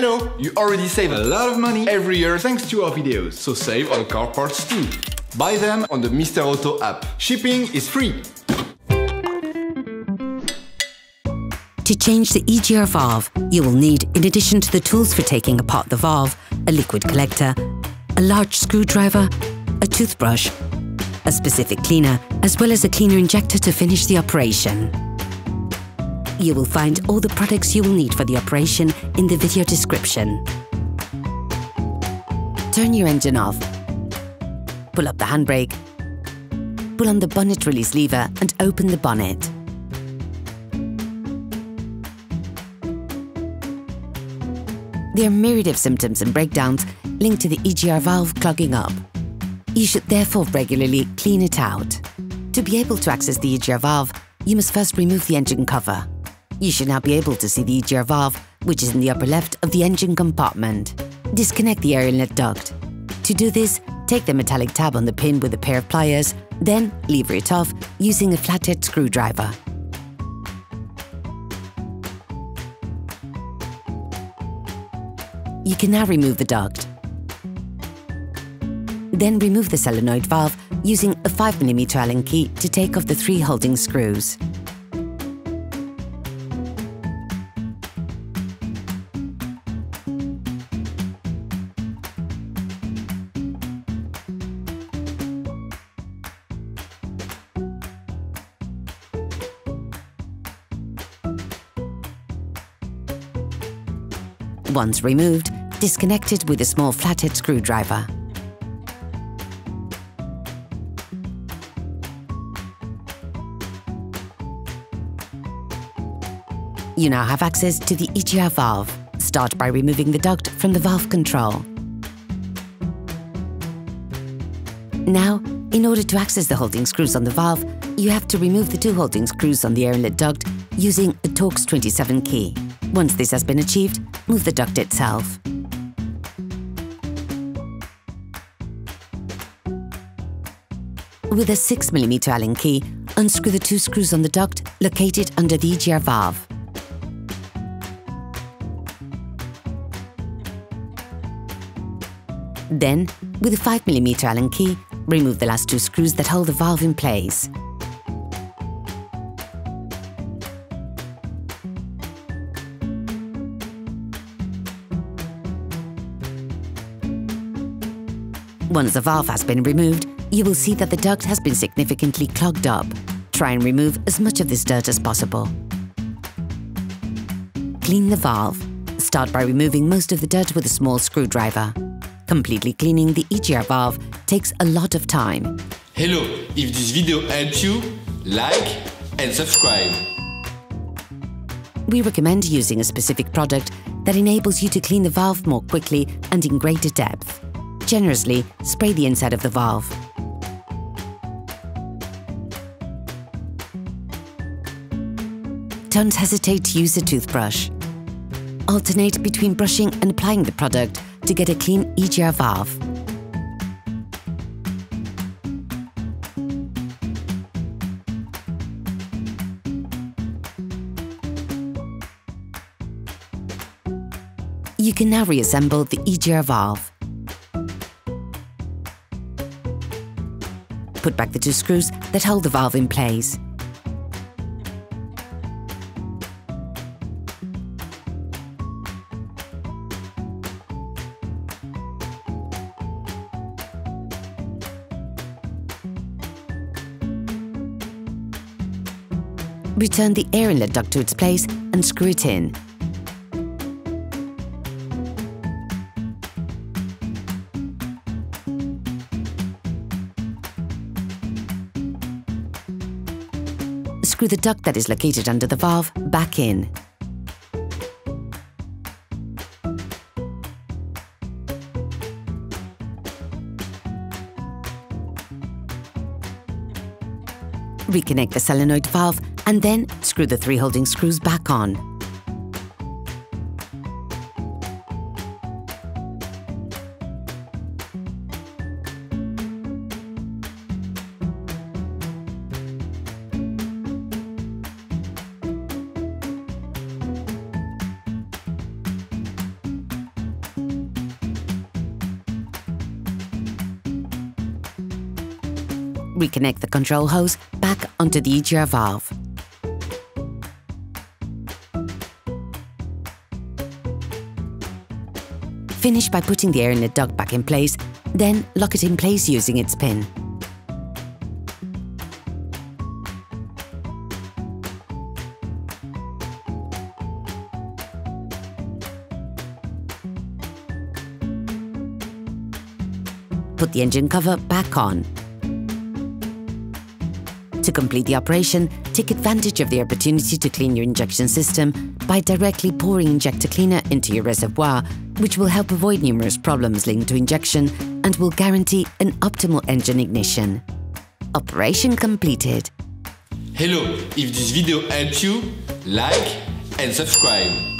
Hello! You already save a lot of money every year thanks to our videos, so save on car parts too. Buy them on the Mr. Auto app. Shipping is free. To change the EGR valve, you will need, in addition to the tools for taking apart the valve, a liquid collector, a large screwdriver, a toothbrush, a specific cleaner, as well as a cleaner injector to finish the operation. You will find all the products you will need for the operation in the video description. Turn your engine off. Pull up the handbrake. Pull on the bonnet release lever and open the bonnet. There are myriad of symptoms and breakdowns linked to the EGR valve clogging up. You should therefore regularly clean it out. To be able to access the EGR valve, you must first remove the engine cover. You should now be able to see the EGR valve, which is in the upper left of the engine compartment. Disconnect the air inlet duct. To do this, take the metallic tab on the pin with a pair of pliers, then lever it off using a flathead screwdriver. You can now remove the duct. Then remove the solenoid valve using a 5mm Allen key to take off the 3 holding screws. Once removed, disconnect it with a small flathead screwdriver. You now have access to the EGR valve. Start by removing the duct from the valve control. Now, in order to access the holding screws on the valve, you have to remove the 2 holding screws on the air inlet duct using a Torx T27 key. Once this has been achieved, move the duct itself. With a 6mm Allen key, unscrew the 2 screws on the duct located under the EGR valve. Then, with a 5mm Allen key, remove the last 2 screws that hold the valve in place. Once the valve has been removed, you will see that the duct has been significantly clogged up. Try and remove as much of this dirt as possible. Clean the valve. Start by removing most of the dirt with a small screwdriver. Completely cleaning the EGR valve takes a lot of time. Hello! If this video helped you, like and subscribe. We recommend using a specific product that enables you to clean the valve more quickly and in greater depth. Generously spray the inside of the valve. Don't hesitate to use a toothbrush. Alternate between brushing and applying the product to get a clean EGR valve. You can now reassemble the EGR valve. Put back the 2 screws that hold the valve in place. Return the air inlet duct to its place and screw it in. Screw the duct that is located under the valve back in. Reconnect the solenoid valve and then screw the 3 holding screws back on. reconnect the control hose back onto the EGR valve. Finish by putting the air inlet duct back in place, then lock it in place using its pin. Put the engine cover back on. To complete the operation, take advantage of the opportunity to clean your injection system by directly pouring injector cleaner into your reservoir, which will help avoid numerous problems linked to injection and will guarantee an optimal engine ignition. Operation completed. Hello, if this video helped you, like and subscribe.